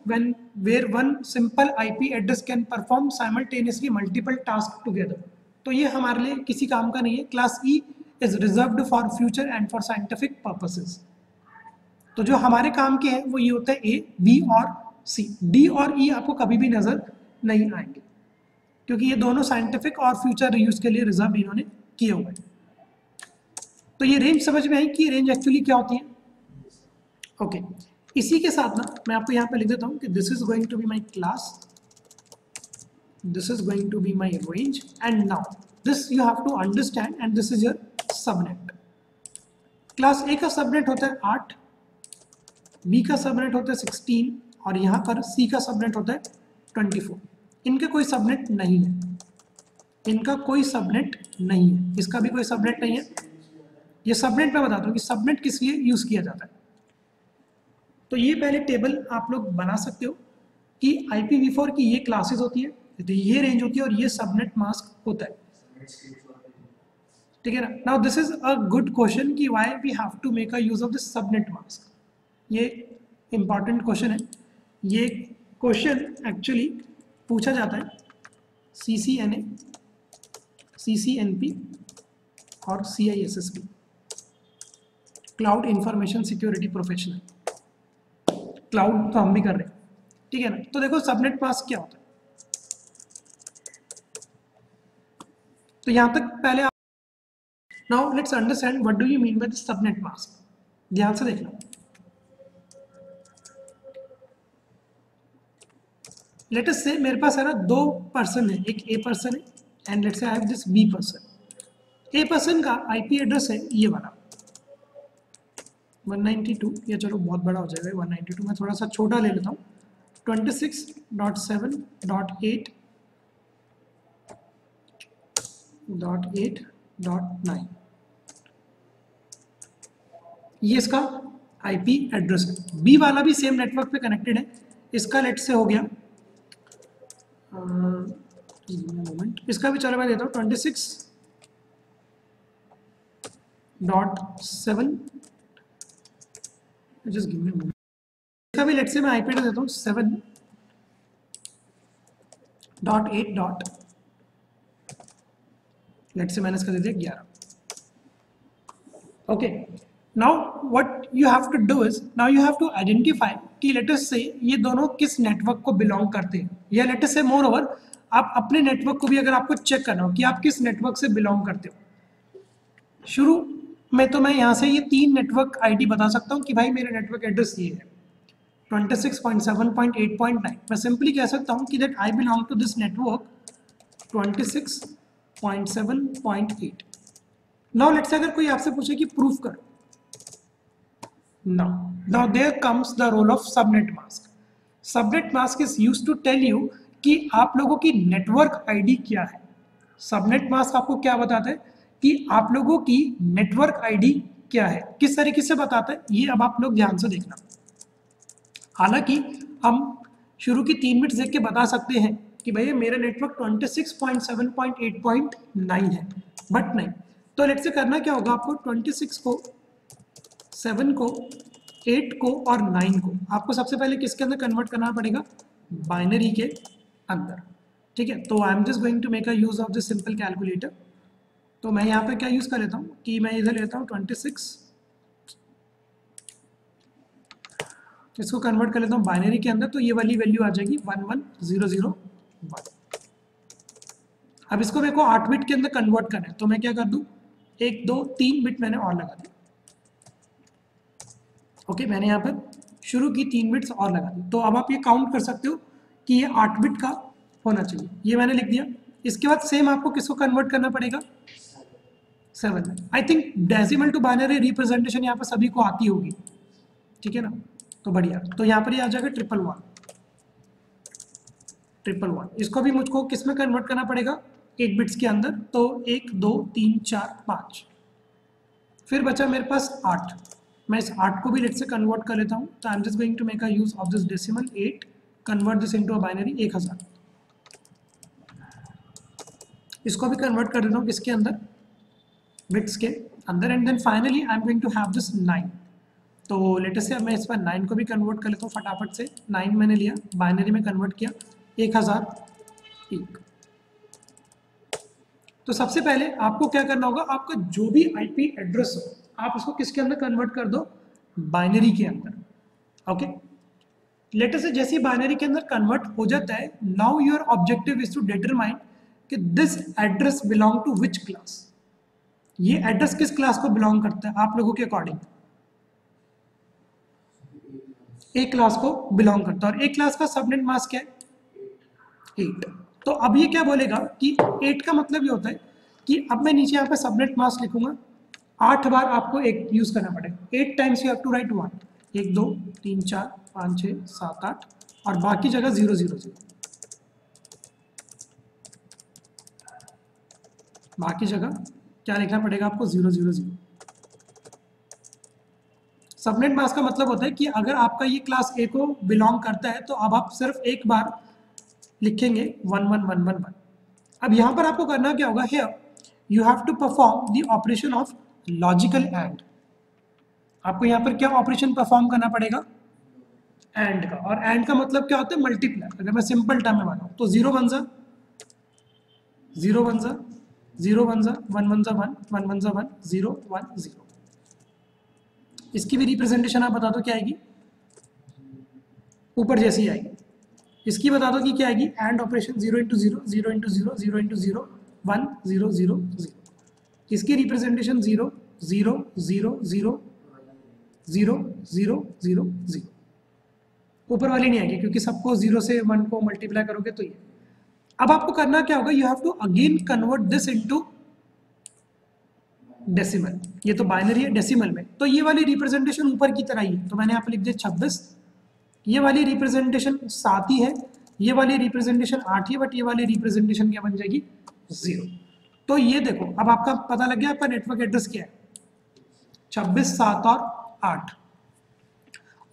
[SPEAKER 1] where one simple IP address can perform simultaneously multiple tasks together। तो ये हमारे लिए किसी काम का नहीं है। Class E is reserved for future and for scientific purposes। तो जो हमारे काम के हैं वो ये होता है A, B और C। D और E आपको कभी भी नजर नहीं आएंगे, क्योंकि ये दोनों साइंटिफिक और फ्यूचर यूज के लिए रिजर्व इन्होंने किए हुए हैं। तो ये रेंज समझ में आई कि रेंज एक्चुअली क्या होती है? ओके, इसी के साथ ना मैं आपको यहाँ पे लिख देता हूँ कि this is going to be my class, this is going to be my range, and now this you have to understand, and this is your subnet. Class A का सबनेट होता है 8, B का सबनेट होता है 16, और यहाँ पर C का सबनेट होता है 24। इनके कोई सबनेट नहीं है, इनका कोई सबनेट नहीं है, इसका भी कोई सबनेट नहीं है। ये सबनेट मैं बताता हूँ कि सबनेट किस लिए यूज किया जाता है। तो ये पहले टेबल आप लोग बना सकते हो कि IPv4 की ये क्लासेस होती है, तो ये रेंज होती है, और ये सबनेट मास्क होता है, ठीक है ना। Now this is a good question कि why we have to make a use of this subnet mask. ये इंपॉर्टेंट क्वेश्चन है। ये क्वेश्चन एक्चुअली पूछा जाता है CCNA, CCNP और CISSP, cloud information security professional. Cloud तो हम भी कर रहे हैं, ठीक है ना। तो देखो सबनेट मास्क क्या होता है। तो यहाँ तक पहले आप now let's understand what do you mean by the subnet mask. ध्यान से देखना, लेट अस से मेरे पास है ना दो पर्सन है, एक ए पर्सन है and let's say I have this B person. A person का आईपी एड्रेस है ये वाला 192, या चलो बहुत बड़ा हो जाएगा 192, मैं थोड़ा सा छोटा ले लेता हूँ 26.7.8.8.9। ये इसका आईपी एड्रेस है। बी वाला भी सेम नेटवर्क पे कनेक्टेड है, इसका लेट से हो गया मोमेंट, इसका भी चलो मैं देता हूँ 26.7, जस्ट गिव मी मोमेंट। इसका भी लेट से मैं आईपी एड्रेस देता हूँ 7.8. लेट से मैंने इसका दे दिया 11। Okay, now what you have to do is now you have to identify कि लेट अस से ये दोनों किस नेटवर्क को बिलोंग करते हैं, या लेट अस से मोर ओवर आप अपने नेटवर्क को भी अगर आपको चेक करना हो कि आप किस नेटवर्क से बिलोंग करते हो। शुरू में तो मैं यहाँ से ये 3 नेटवर्क आईडी बता सकता हूँ कि भाई मेरा नेटवर्क एड्रेस ये है 26.7.8.9। मैं सिंपली कह सकता हूँ कि that I belong to this network 26.7.8। Now let's say अगर कोई आपसे पूछे कि प्रूफ कर, now there comes the role of subnet mask. Subnet mask is used to tell you कि आप लोगों की नेटवर्क आईडी क्या है। सबनेट मास्क आपको क्या बताता है कि आप लोगों की नेटवर्क आईडी क्या है, किस तरीके से बताता है ये अब आप लोग ध्यान से देखना। हालांकि हम शुरू की 3 मिनट देख के बता सकते हैं कि भैया मेरा नेटवर्क 26.7.8.9 है, बट नहीं। तो लेट से करना क्या होगा, आपको 26 को 7 को 8 को और 9 को आपको सबसे पहले किसके अंदर कन्वर्ट करना पड़ेगा, बाइनरी के अंदर। ठीक है, तो I am just going to make a use of this simple calculator. तो मैं यहाँ पे क्या यूज कर लेता हूँ कि मैं इधर लेता हूँ 26, इसको कन्वर्ट कर लेता हूँ बाइनरी के अंदर, तो ये वाली वैल्यू आ जाएगी 11001। अब इसको मेरे को 8 बिट के अंदर कन्वर्ट करना है, तो मैं क्या कर दूँ 1 2 3 बिट मैंने और लगा दी। ओके, मैंने यहाँ पर शुरू की 3 बिट्स और लगा दी। तो अब आप ये काउंट कर सकते हो कि ये 8 बिट का होना चाहिए, ये मैंने लिख दिया। इसके बाद सेम आपको किसको कन्वर्ट करना पड़ेगा, 7 में। I think decimal to binary representation यहाँ पर सभी को आती होगी, ठीक है ना, तो बढ़िया। तो यहाँ पर ये आ जाएगा 111। इसको भी मुझको किस में कन्वर्ट करना पड़ेगा, 8 बिट्स के अंदर। तो 1 2 3 4 5, फिर बचा मेरे पास 8। मैं इस 8 को भी लेट से कन्वर्ट कर लेता हूँ। तो I am just going to make a use of this decimal 8, convert this into a binary 1000। इसको भी कन्वर्ट कर देता हूँ किसके अंदर, बिट्स के अंदर। And then finally I am going to have this 9। तो लेटेस्ट से अब मैं इस पर 9 को भी कन्वर्ट कर लेता हूँ फटाफट से। 9 मैंने लिया, बाइनरी में कन्वर्ट किया 1001। तो सबसे पहले आपको क्या करना होगा, आपका जो भी आईपी एड्रेस हो आप उसको किसके अंदर कन्वर्ट कर दो, बाइनरी के अंदर। ओके, लेटर से जैसे बाइनरी के अंदर कन्वर्ट हो जाता है, now your objective is to determine कि this address belong to which class. ये एड्रेस किस क्लास को बिलोंग करता है आप लोगों के अकॉर्डिंग, एक क्लास को बिलोंग करता है। और एक क्लास का सबनेट मास्क क्या है, 8। तो अब ये क्या बोलेगा कि 8 का मतलब ये होता है कि अब मैं नीचे यहाँ पे सबनेट मास्क लिखूंगा, 8 बार आपको एक यूज करना पड़ेगा। 8 times you have to write 1, 1 2 3 4 5 6 7 8, और बाकी जगह 0 0 0, बाकी जगह क्या लिखना पड़ेगा आपको, 0 0 0। सबनेट मास्क का मतलब होता है कि अगर आपका ये क्लास ए को बिलोंग करता है तो अब आप सिर्फ एक बार लिखेंगे 1 1 1 1 1। अब यहाँ पर आपको करना क्या होगा, here you have to perform the operation of logical and. आपको यहाँ पर क्या ऑपरेशन परफॉर्म करना पड़ेगा, एंड का। और एंड का मतलब क्या होता है, मल्टीप्लाई। अगर मैं सिंपल टर्म में बताऊँ तो 0 1 0 0 1 0 0 1 0 1 1 0 1 1 1 0 1 0 1 0। इसकी भी रिप्रेजेंटेशन आप बता दो क्या आएगी, ऊपर जैसी आएगी। इसकी बता दो कि क्या आएगी, and operation 0 into 0 0 into 0 0 into 0 1 0 0 0। इसकी रिप्रेजेंटेशन 0 0 0 0 0 0 0 0। ऊपर वाली नहीं आएगी क्योंकि सबको 0 से 1 को मल्टीप्लाई करोगे तो ये। अब आपको करना क्या होगा, you have to again convert this into decimal. ये तो बाइनरी है, डेसिमल में तो ये वाली रिप्रेजेंटेशन ऊपर की तरह ही है, तो मैंने यहाँ पे लिख दिया 26। ये वाली रिप्रेजेंटेशन 7 ही है, ये वाली रिप्रेजेंटेशन 8 ही, बट ये वाली रिप्रेजेंटेशन क्या बन जाएगी 0। तो ये देखो अब आपका पता लग गया आपका नेटवर्क एड्रेस क्या है, 26 7 और 8।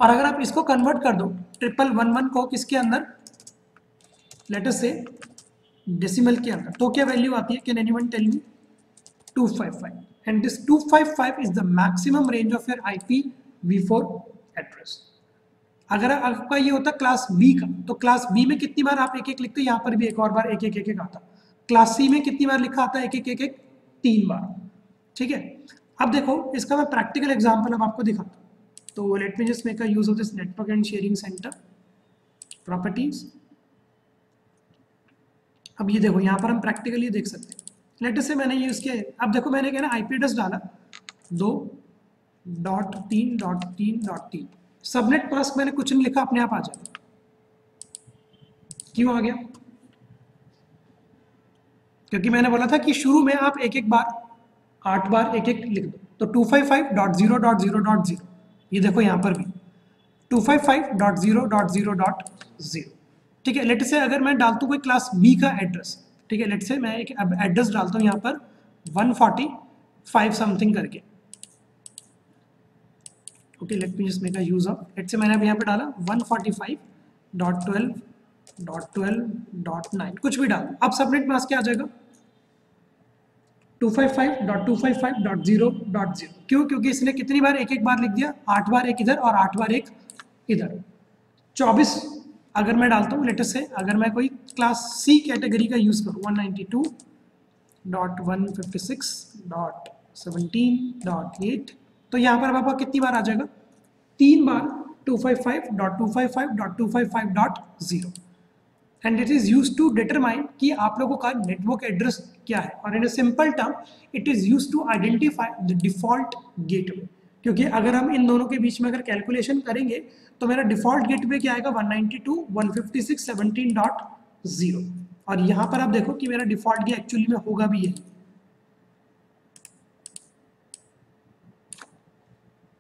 [SPEAKER 1] और अगर आप इसको कन्वर्ट कर दो 1111 को किसके अंदर, लेट अस से डेसिमल के अंदर, तो क्या वैल्यू आती है, can anyone tell me? 255। And this 255 is the maximum range of your IPv4 address. अगर आपका ये होता क्लास बी का, तो क्लास बी में कितनी बार आप एक एक लिखते, यहाँ पर भी एक और बार एक एक एक एक आता। क्लास सी में कितनी बार लिखा आता है, एक एक एक एक 3 बार। ठीक है, अब देखो इसका मैं प्रैक्टिकल एग्जांपल अब आपको दिखाता हूँ। तो late me just make a use of this network and sharing centre properties. अब ये देखो यहाँ पर हम प्रैक्टिकली देख सकते हैं। लेट अस से मैंने यूज किया, अब देखो मैंने क्या ना IP एड्रेस डाला 2.3.3.3। सबनेट मास्क मैंने कुछ नहीं लिखा, अपने आप आ जाएगा। क्यों आ गया? क्योंकि मैंने बोला था कि शुरू में आप एक एक बार 8 बार एक एक लिख दो। तो 255.0.0.0, ये देखो यहाँ पर भी 255.0.0.0। ठीक है, लेट से अगर मैं डालता हूँ कोई क्लास बी का एड्रेस, ठीक है, लेट से मैं एक एड्रेस डालता हूँ यहाँ पर 145 समथिंग करके। Okay, let me just make a use of, let say मैंने अब यहाँ पे डाला 145.12.12.9 कुछ भी डाल, अब सबनेट मास्क क्या आ जाएगा 255.255.0.0। क्यों? क्योंकि इसने कितनी बार एक एक बार लिख दिया, 8 बार एक इधर और 8 बार एक इधर। 24 अगर मैं डालता हूँ लेटेस्ट से, अगर मैं कोई क्लास सी कैटेगरी का यूज करूँ 192.156.17.8, तो यहाँ पर पापा कितनी बार आ जाएगा, 3 बार 255.255.255.0। And it is use to determine कि आप लोगों का नेटवर्क एड्रेस क्या है। और in a simple term it is use to identify the default gateway. क्योंकि अगर हम इन दोनों के बीच में अगर कैलकुलेशन करेंगे तो मेरा डिफॉल्ट गेटवे क्या आएगा 192.156.17.0। और यहाँ पर आप देखो कि मेरा डिफॉल्ट गेट एक्चुअली में होगा भी यही।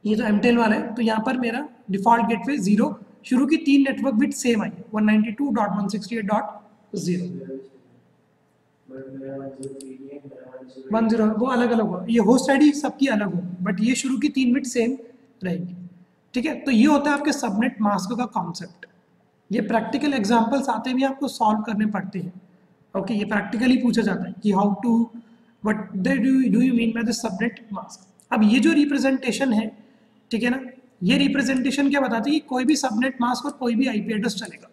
[SPEAKER 1] ये तो एमटेल वाला है, तो यहाँ पर मेरा डिफॉल्ट गेटवे 0, शुरू की 3 नेटवर्क बिट सेम आई है 192.168.0 वो अलग अलग होगा, ये होस्ट आईडी सबकी अलग होगी, बट ये शुरू की 3 बिट सेम रहेंगी। ठीक है, तो ये होता है आपके सबनेट मास्क का कॉन्सेप्ट। ये प्रैक्टिकल एग्जांपल्स आते भी आपको सॉल्व करने पड़ते हैं। ओके, ये प्रैक्टिकली पूछा जाता है कि how to what do you mean by the subnet mask. अब ये जो रिप्रेजेंटेशन है, ठीक है ना, ये रिप्रेजेंटेशन क्या बताती है कि कोई भी सबनेट मास्क और कोई भी IP एड्रेस चलेगा।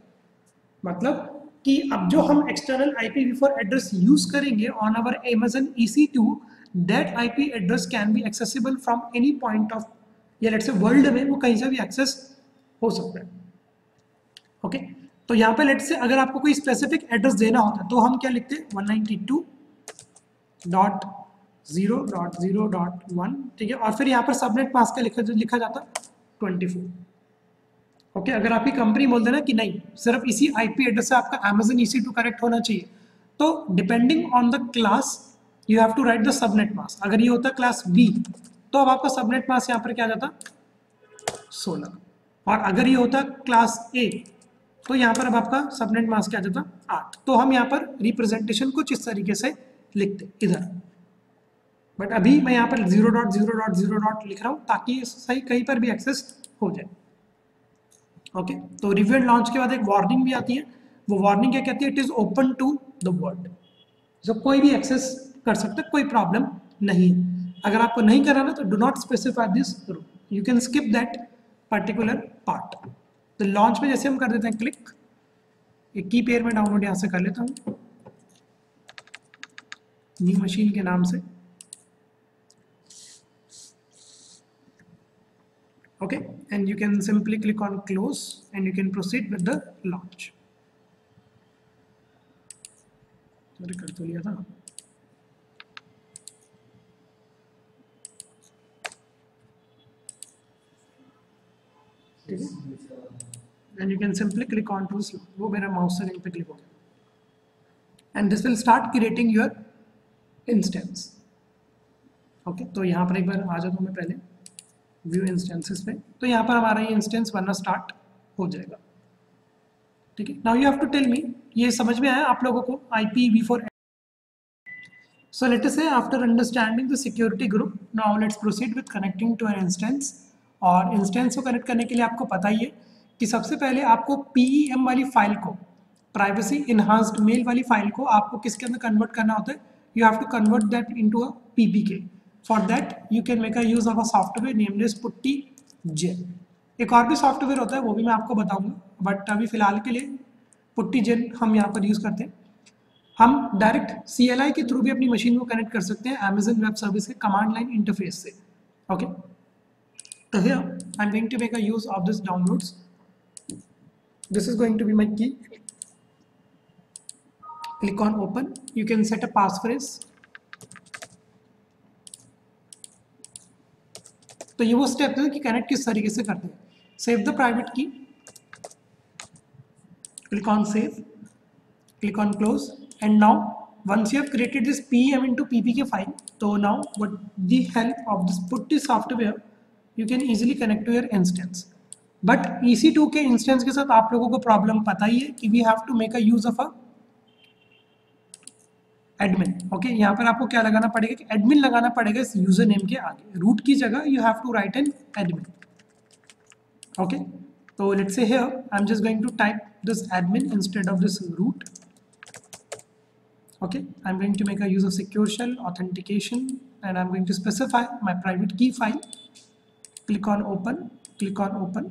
[SPEAKER 1] मतलब कि अब जो हम एक्सटर्नल IPv4 एड्रेस यूज करेंगे on our Amazon EC2, that IP address can be accessible from any point of, या लेट्स से वर्ल्ड में वो कहीं से भी एक्सेस हो सकता है। ओके, तो यहाँ पे लेट्स से अगर आपको कोई स्पेसिफिक एड्रेस देना होता है तो हम क्या लिखते हैं 192.0.0.1। ठीक है, और फिर यहाँ पर सबनेट मास्क का लिखा जाता 24। ओके, अगर आपकी कंपनी बोल देना कि नहीं सिर्फ इसी IP एड्रेस से आपका Amazon EC2 कनेक्ट होना चाहिए, तो depending on the class you have to write the subnet mask. अगर ये होता क्लास B तो अब आपका सबनेट मास्क यहाँ पर क्या जाता 16, और अगर ये होता क्लास A तो यहाँ पर अब आपका सबनेट मास्क क्या जाता 8। तो हम यहाँ पर रिप्रेजेंटेशन कुछ इस तरीके से लिखते इधर, बट अभी मैं यहाँ पर 0.0.0. लिख रहा हूँ ताकि सही कहीं पर भी एक्सेस हो जाए। ओके, तो रिव्यू एंड लॉन्च के बाद एक वार्निंग भी आती है। वो वार्निंग क्या कहती है, it is open to the world, जो कोई भी एक्सेस कर सकता है, कोई प्रॉब्लम नहीं है। अगर आपको नहीं कराना तो do not specify this rule, you can skip that particular part. तो लॉन्च में जैसे हम कर देते हैं क्लिक, एक की पेयर में डाउनलोड यहाँ से कर लेता हूँ न्यू मशीन के नाम से। Okay, and you can simply click on close and you can proceed with the launch. Sorry, कर तो लिया था। ठीक है, and you can simply click on to slot, वो मेरा माउस से कहीं पे क्लिक हो गया, and this will start creating your instance. Okay, तो यहाँ पर एक बार आ जाता हूँ मैं पहले व्यू इंस्टेंसेस पे, तो यहाँ पर हमारा ये इंस्टेंस बनना स्टार्ट हो जाएगा। ठीक है, now you have to tell me, ये समझ में आया आप लोगों को IPv4? So let us say after understanding the security group, now let's proceed with connecting to an instance। और इंस्टेंस को कनेक्ट करने के लिए आपको पता ही है कि सबसे पहले आपको PEM वाली फाइल को, प्राइवेसी इनहांस्ड मेल वाली फाइल को आपको किसके अंदर कन्वर्ट करना होता है? You have to convert that into a PPK। For that you can make a use of a software named as PuttyGen। एक और भी सॉफ्टवेयर होता है, वो भी मैं आपको बताऊंगा, बट अभी फिलहाल के लिए PuttyGen हम यहाँ पर यूज करते हैं। हम डायरेक्ट CLI के थ्रू भी अपनी मशीन को कनेक्ट कर सकते हैं Amazon वेब सर्विस के कमांड लाइन इंटरफेस से। ओके, तो here I'm going to make a use of this downloads। This is going to be my key। Click on open, you can set a passphrase। तो ये वो step है कि connect किस तरीके से करते हैं। सेव द प्राइवेट की, click on save, click on close, and now once you have created this PEM into PPK file, so now with the help of this Putty software you can easily connect to your instance। but EC2 के instance के साथ आप लोगों को problem पता ही है कि we have to make a use of a admin। Okay, यहाँ पर आपको क्या लगाना पड़ेगा कि admin लगाना पड़ेगा इस यूजर नेम के आगे, रूट की जगह you have to write an admin। Okay, so let's say here I'm just going to type this admin instead of this root। Okay, I'm going to make a use of secure shell authentication, and I'm going to specify my private key file। Click on open, click on open,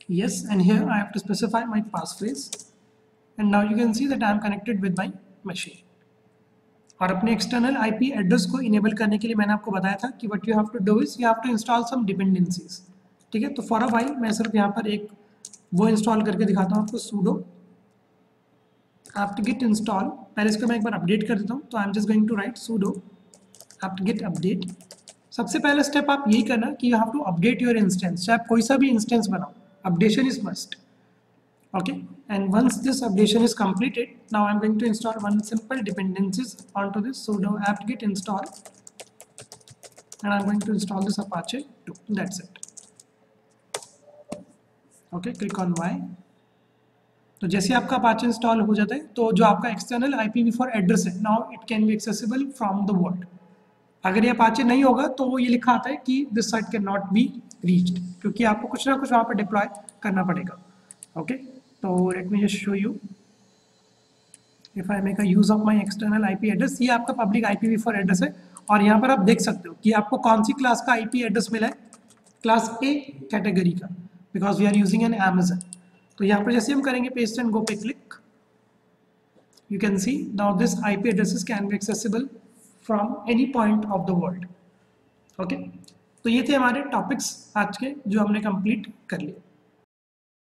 [SPEAKER 1] yes, and here I have to specify my passphrase, and now you can see that I am connected with my machine। और अपने external IP address को enable करने के लिए मैंने आपको बताया था कि what you have to do is you have to install some dependencies। ठीक है, तो फॉर अ व्हाइल मैं सिर्फ यहाँ पर एक वो इंस्टॉल करके दिखाता हूँ आपको, sudo apt-get install। पहले इसको मैं एक बार अपडेट कर देता हूँ, तो I am just going to write sudo apt-get update. सबसे पहला स्टेप आप यही करना कि you have to update your instance, चाहे आप कोई सा भी इंस्टेंस बनाओ, updation is must. Okay, and once this updation is completed, now I'm going to install one simple dependencies onto this sudo apt-get install, and I'm going to install this Apache 2, that's it। Okay, click on Y। तो जैसे आपका Apache install हो जाता है, तो जो आपका external IPv4 address है, now it can be accessible from the world. अगर ये Apache नहीं होगा तो वो ये लिखा आता है कि this site can not be reached, क्योंकि आपको कुछ ना कुछ वहाँ पर डिप्लॉय करना पड़ेगा। ओके, तो late me just show you, if I make a use of my external IP address, ये आपका पब्लिक IPv4 एड्रेस है, और यहाँ पर आप देख सकते हो कि आपको कौन सी क्लास का IP एड्रेस मिला है, क्लास A कैटेगरी का, because we are using an Amazon। तो यहाँ पर जैसे हम करेंगे पेस्ट एंड गो पे click, you can see now this IP addresses can be accessible from any point of the world. Okay, तो ये थे हमारे टॉपिक्स आज के जो हमने कंप्लीट कर लिए।